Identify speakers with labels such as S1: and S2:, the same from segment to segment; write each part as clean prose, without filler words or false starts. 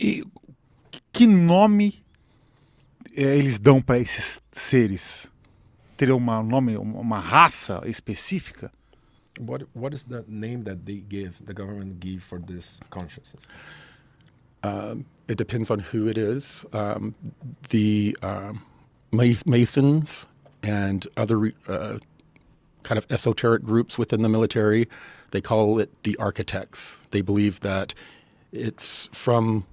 S1: E que nome eles dão para esses seres? Teria um nome, uma raça específica?
S2: What is the name that the government give for this consciousness?
S3: It depends on who it is. The Masons and other kind of esoteric groups within the military, they call it the architects. They believe that it's from,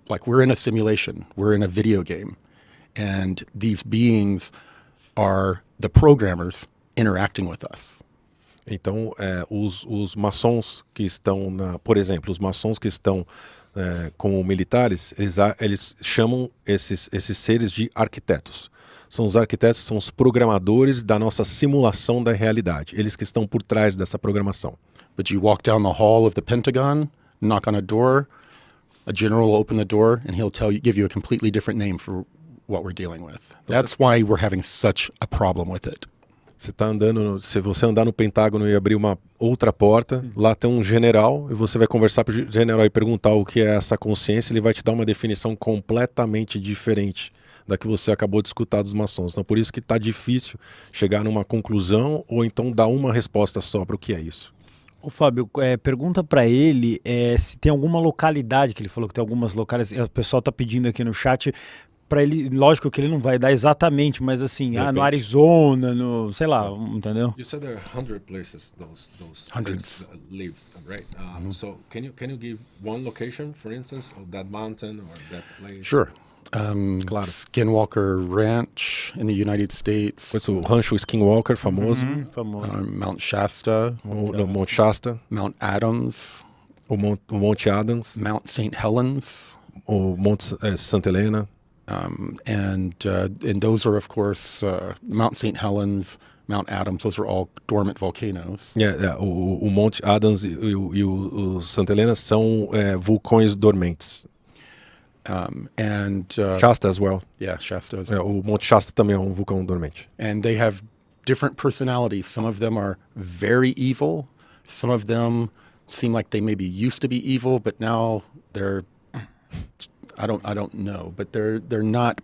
S3: like, we're in a simulation, we're in a video game, and these beings are the programmers interacting with us.
S2: Então, os maçons que estão, por exemplo, os maçons que estão como militares, eles chamam esses seres de arquitetos. São os arquitetos, são os programadores da nossa simulação da realidade. Eles que estão por trás dessa programação.
S3: But you walk down the hall of the Pentagon, knock on a door, a general will open the door, and he'll give you a completely different name for what we're dealing with. That's why we're having such a problem with it.
S2: Se você andar no Pentágono e abrir uma outra porta, lá tem um general, e você vai conversar com o general e perguntar o que é essa consciência, ele vai te dar uma definição completamente diferente da que você acabou de escutar dos maçons. Então, por isso que está difícil chegar numa conclusão ou então dar uma resposta só para o que é isso.
S4: Ô Fábio, pergunta para ele se tem alguma localidade, que ele falou que tem algumas localidades, o pessoal está pedindo aqui no chat, para ele, lógico que ele não vai dar exatamente, mas assim, no Arizona, no, sei lá, entendeu?
S2: You said there are 100 places those
S3: Hundreds
S2: live, right? So can you give one location, for instance, of that mountain or that place?
S3: Sure.
S2: Claro.
S3: Skinwalker Ranch in the United States.
S2: Pois o Rancho Skinwalker, famoso.
S4: Famoso.
S3: Mount Shasta.
S2: O Monte Shasta.
S3: Mount Adams.
S2: O Monte Adams.
S3: Mount St. Helens.
S2: O Monte Santa Helena.
S3: And those are, of course, Mount St. Helens, Mount Adams, those are all dormant volcanoes.
S2: O Monte Adams e o Santa Helena são vulcões dormentes. Shasta as well.
S3: Yeah, Shasta as well.
S2: O Monte Shasta também é um vulcão dormente.
S3: And they have different personalities. Some of them are very evil. Some of them seem like they maybe used to be evil, but now they're... I don't know, but they're not.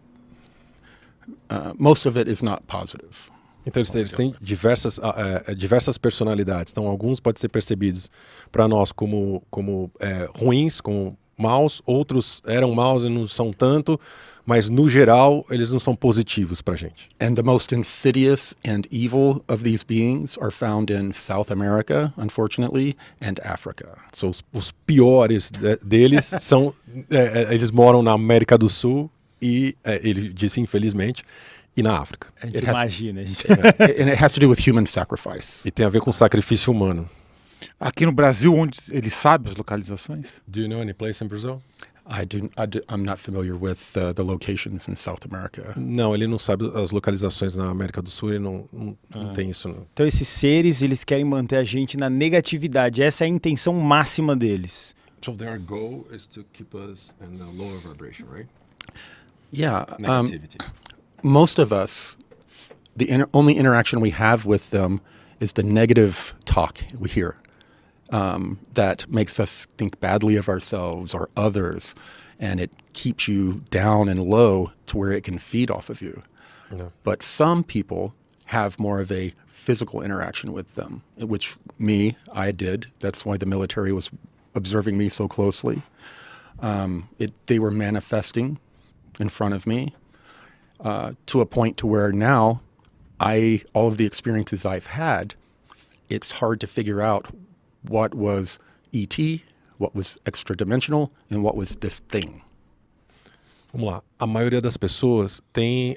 S3: Most of it is not positive.
S2: Então eles têm diversas personalidades. Então alguns podem ser percebidos para nós como ruins, como maus. Outros eram maus e não são tanto, mas no geral eles não são positivos para a gente.
S3: And the most insidious and evil of these beings are found in South America, unfortunately, and Africa.
S2: So, os piores deles são eles moram na América do Sul e ele disse infelizmente e na África.
S4: A gente imagina.
S3: And it has to do with human sacrifice.
S2: E tem a ver com sacrifício humano.
S1: Aqui no Brasil, onde ele sabe as localizações?
S2: Do you know any place in Brazil?
S3: I'm not familiar with the locations in South America.
S2: Não, ele não sabe as localizações na América do Sul, ele não tem isso. Não.
S4: Então esses seres, eles querem manter a gente na negatividade, essa é a intenção máxima deles.
S2: So their goal is to keep us in a lower vibration, right?
S3: Yeah.
S2: Negativity.
S3: Most of us, the only interaction we have with them is the negative talk we hear. That makes us think badly of ourselves or others, and it keeps you down and low to where it can feed off of you.
S2: Yeah.
S3: But some people have more of a physical interaction with them, which I did. That's why the military was observing me so closely. They were manifesting in front of me to a point to where now all of the experiences I've had, it's hard to figure out what was ET, what was extra-dimensional, and what was this thing.
S2: Vamos lá. A maioria das pessoas tem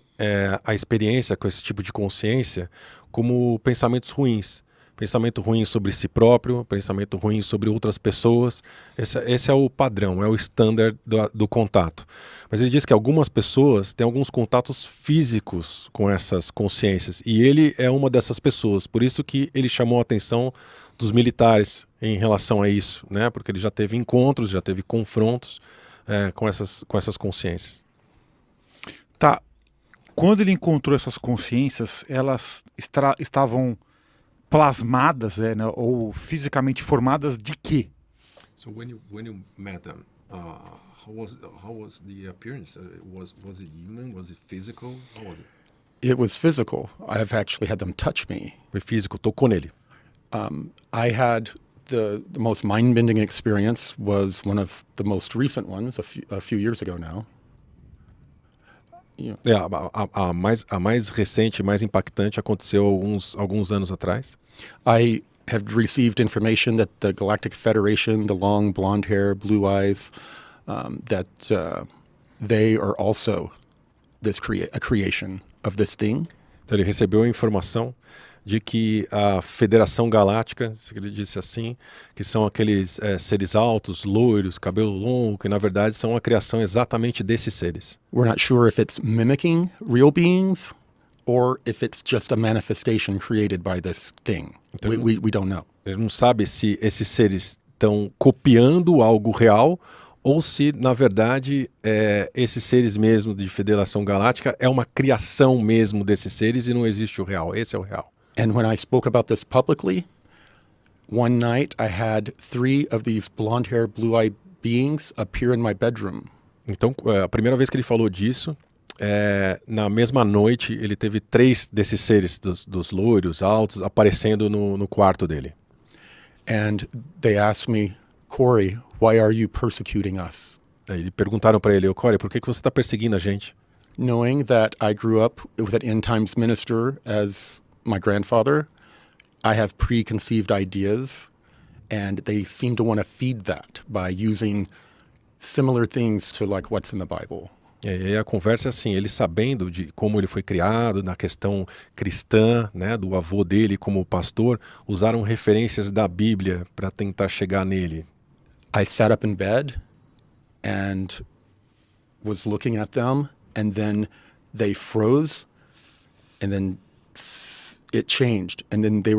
S2: a experiência com esse tipo de consciência como pensamentos ruins. Pensamento ruim sobre si próprio, pensamento ruim sobre outras pessoas. Esse é o padrão, é o standard do contato. Mas ele diz que algumas pessoas têm alguns contatos físicos com essas consciências. E ele é uma dessas pessoas. Por isso que ele chamou a atenção dos militares em relação a isso, né? Porque ele já teve encontros, já teve confrontos com essas consciências.
S1: Tá. Quando ele encontrou essas consciências, elas estavam plasmadas, né, ou fisicamente formadas de quê?
S2: So when you met them, How was the appearance? Was it human? Was it physical? How was it?
S3: It was physical. I've actually had them touch me.
S2: Foi físico, tocou nele.
S3: I had the most mind-bending experience was one of the most recent ones a few years ago now.
S2: A mais recente, mais impactante aconteceu alguns anos atrás.
S3: I have received information that the Galactic Federation, the long blonde hair, blue eyes, that they are also a creation of this thing.
S2: Então ele recebeu a informação de que a Federação Galáctica, se ele disse assim, que são aqueles seres altos, loiros, cabelo longo, que na verdade são a criação exatamente desses seres.
S3: We're not sure if it's mimicking real beings or if it's just a manifestation created by this thing.
S2: Então,
S3: We don't know.
S2: Ele não sabe se esses seres estão copiando algo real ou se, na verdade, esses seres mesmo de Federação Galáctica é uma criação mesmo desses seres e não existe o real. Esse é o real.
S3: And when I spoke about this publicly, one night I had 3 of these blonde-haired, blue-eyed beings appear in my bedroom.
S2: Então, a primeira vez que ele falou disso, na mesma noite, ele teve 3 desses seres, dos loiros altos, aparecendo no quarto dele.
S3: And they asked me, Corey, why are you persecuting us?
S2: Aí perguntaram para ele, Corey, por que você está perseguindo a gente?
S3: Knowing that I grew up with an end times minister as my grandfather, I have preconceived ideas, and they seem to want to feed that by using similar things to like what's in the Bible.
S2: E aí a conversa é assim, ele sabendo de como ele foi criado, na questão cristã, né, do avô dele como pastor, usaram referências da Bíblia para tentar chegar nele.
S3: I sat up in bed and was looking at them, and then they froze, and then it changed, and then they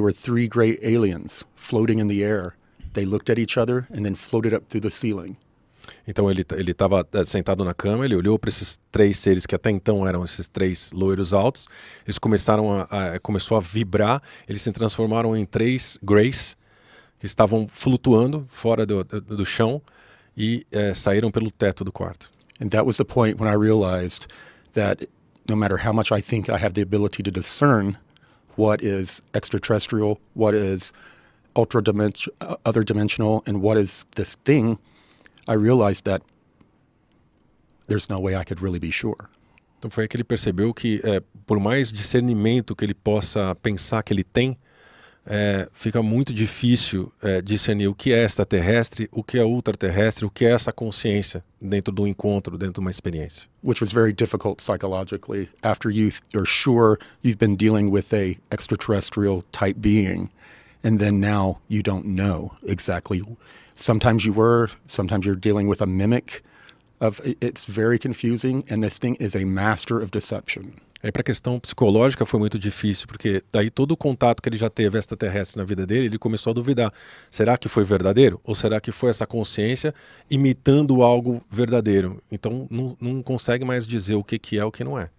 S3: were 3 gray aliens floating in the air. They looked at each other and then floated up through the ceiling.
S2: Então ele estava sentado na cama, ele olhou para esses 3 seres que até então eram esses 3 loiros altos, eles começou a vibrar, eles se transformaram em 3 grays, que estavam flutuando fora do chão e saíram pelo teto do quarto.
S3: And that was the point when I realized that no matter how much I think I have the ability to discern what is extraterrestrial, what is other dimensional, and what is this thing, I realized that there's no way I could really be sure.
S2: Então foi aí que ele percebeu que por mais discernimento que ele possa pensar que ele tem, fica muito difícil discernir o que é extraterrestre, o que é ultraterrestre, o que é essa consciência dentro do encontro, dentro de uma experiência.
S3: Which was very difficult psychologically after you're sure you've been dealing with a extraterrestrial type being, and then now you don't know exactly. Sometimes sometimes you're dealing with a mimic it's very confusing, and this thing is a master of deception.
S2: Aí para a questão psicológica foi muito difícil, porque daí todo o contato que ele já teve extraterrestre na vida dele, ele começou a duvidar. Será que foi verdadeiro? Ou será que foi essa consciência imitando algo verdadeiro? Então não consegue mais dizer o que é e o que não é.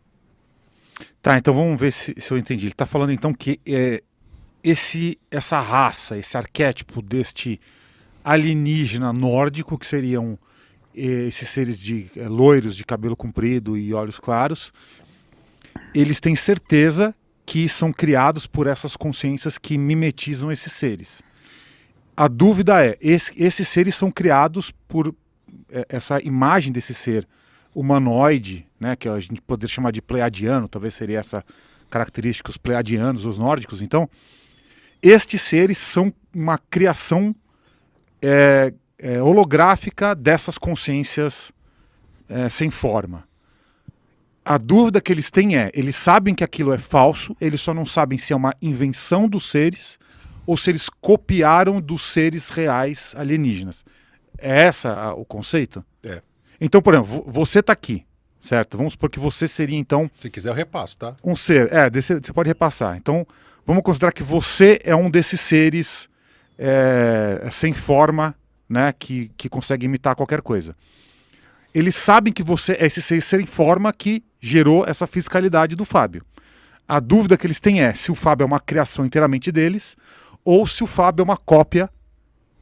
S1: Tá, então vamos ver se eu entendi. Ele está falando então que essa raça, esse arquétipo deste alienígena nórdico, que seriam esses seres loiros de cabelo comprido e olhos claros, eles têm certeza que são criados por essas consciências que mimetizam esses seres. A dúvida é, esses seres são criados por essa imagem desse ser humanoide, né, que a gente poderia chamar de pleiadiano, talvez seria essa característica, os pleiadianos, os nórdicos. Então, estes seres são uma criação holográfica dessas consciências sem forma. A dúvida que eles têm eles sabem que aquilo é falso, eles só não sabem se é uma invenção dos seres ou se eles copiaram dos seres reais alienígenas. É esse o conceito?
S2: É.
S1: Então, por exemplo, você está aqui, certo? Vamos supor que você seria, então...
S2: Se quiser eu repasso, tá?
S1: Um ser, você pode repassar. Então, vamos considerar que você é um desses seres sem forma, né, que consegue imitar qualquer coisa. Eles sabem que você é esse ser sem forma que gerou essa fisicalidade do Fábio. A dúvida que eles têm é se o Fábio é uma criação inteiramente deles ou se o Fábio é uma cópia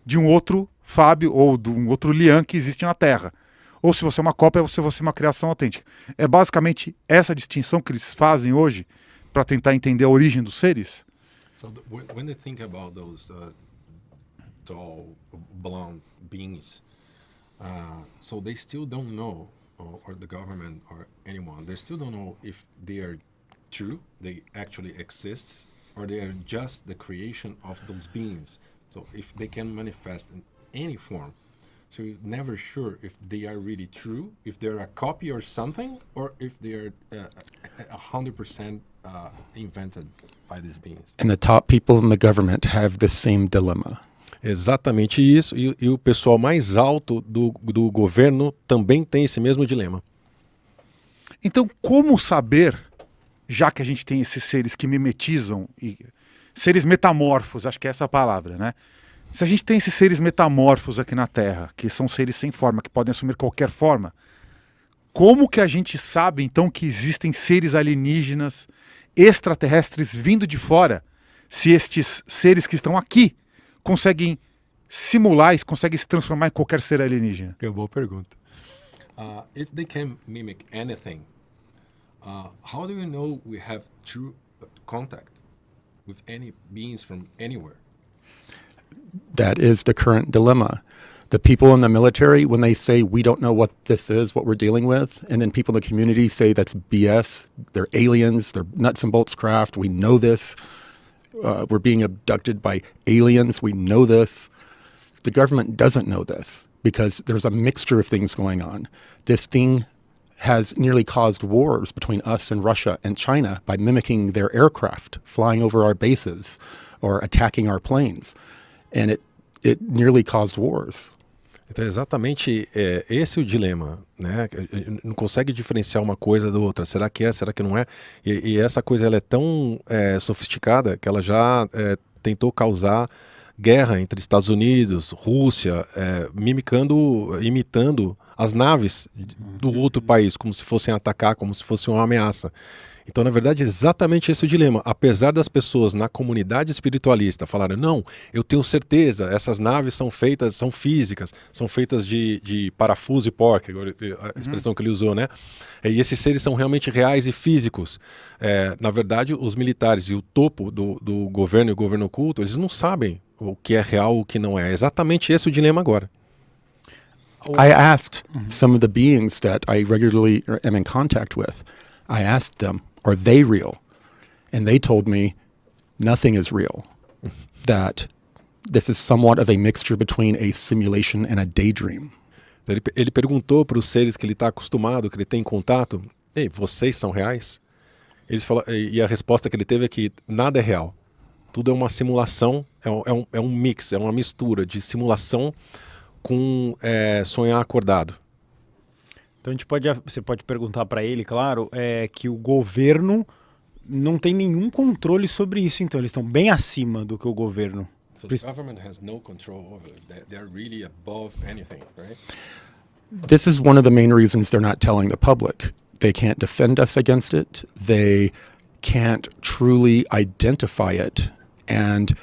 S1: de um outro Fábio ou de um outro Lian que existe na Terra. Ou se você é uma cópia, ou se você é uma criação autêntica. É basicamente essa distinção que eles fazem hoje para tentar entender a origem dos seres?
S2: So when they think about those tall, blonde beings, so they still don't know, or the government or anyone, they still don't know if they are true, they actually exist, or they are just the creation of those beings. So if they can manifest in any form, so you're never sure if they are really true, if they're a copy or something, or if they are 100% invented by these beings.
S3: And the top people in the government have the same dilemma.
S2: Exatamente isso, e o pessoal mais alto do governo também tem esse mesmo dilema.
S1: Então, como saber, já que a gente tem esses seres que mimetizam, e seres metamorfos, acho que é essa a palavra, né? Se a gente tem esses seres metamorfos aqui na Terra, que são seres sem forma, que podem assumir qualquer forma, como que a gente sabe, então, que existem seres alienígenas, extraterrestres vindo de fora, se estes seres que estão aqui conseguem simular, conseguem se transformar em qualquer ser alienígena?
S2: É uma boa pergunta. If they can mimic anything, how do you know we have true contact with any beings from anywhere?
S3: That is the current dilemma. The people in the military, when they say, we don't know what this is, what we're dealing with, and then people in the community say that's BS, they're aliens, they're nuts and bolts craft, we know this, we're being abducted by aliens, we know this. The government doesn't know this because there's a mixture of things going on. This thing has nearly caused wars between us and Russia and China by mimicking their aircraft, flying over our bases or attacking our planes. And it nearly caused wars.
S2: Então, exatamente esse é o dilema, né? Não consegue diferenciar uma coisa da outra. Será que é? Será que não é? E essa coisa ela é tão sofisticada que ela já tentou causar guerra entre Estados Unidos, Rússia, imitando as naves do outro país, como se fossem atacar, como se fosse uma ameaça. Então, na verdade, é exatamente esse o dilema. Apesar das pessoas na comunidade espiritualista falarem, não, eu tenho certeza, essas naves são feitas, são físicas, são feitas de parafuso e porca, a expressão que ele usou, né? E esses seres são realmente reais e físicos. Na verdade, os militares e o topo do governo e o governo oculto, eles não sabem o que é real, o que não é. É exatamente esse o dilema agora.
S3: I asked some of the beings that I regularly am in contact with, I asked them, are they real? And they told me nothing is real. That this is somewhat of a mixture between a simulation and a daydream.
S2: Ele perguntou para os seres que ele está acostumado, que ele tem contato, ei, vocês são reais? Eles falaram, e a resposta que ele teve é que nada é real. Tudo é uma simulação, é um mix, é uma mistura de simulação com sonhar acordado.
S4: Então você pode perguntar para ele, claro, que o governo não tem nenhum controle sobre isso, então eles estão bem acima do que o governo.
S2: So the government has no control over it. They're really above anything, right?
S3: This is one of the main reasons they're not telling the public. They can't defend us against it. They can't truly identify it. And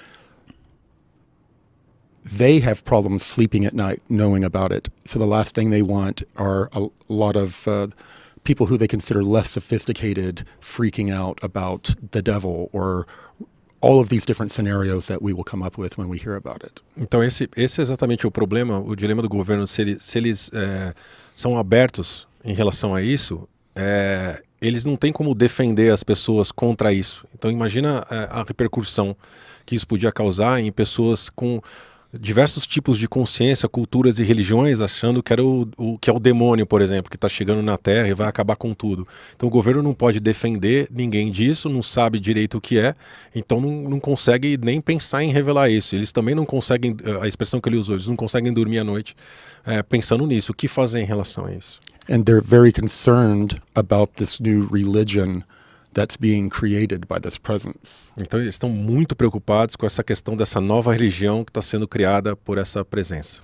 S3: they have problems sleeping at night knowing about it. So the last thing they want are a lot of people who they consider less sophisticated freaking out about the devil or all of these different scenarios that we will come up with when we hear about it.
S2: Então esse é exatamente o problema, o dilema do governo. Se eles são abertos em relação a isso, eles não têm como defender as pessoas contra isso. Então imagina a repercussão que isso podia causar em pessoas com diversos tipos de consciência, culturas e religiões, achando que era que é o demônio, por exemplo, que está chegando na Terra e vai acabar com tudo. Então o governo não pode defender ninguém disso, não sabe direito o que é, então não consegue nem pensar em revelar isso. Eles também não conseguem, a expressão que ele usou, eles não conseguem dormir à noite pensando nisso. O que fazer em relação a isso?
S3: And they're very concerned about this new religion that's being created by this presence.
S2: Então eles estão muito preocupados com essa questão dessa nova religião que está sendo criada por essa presença.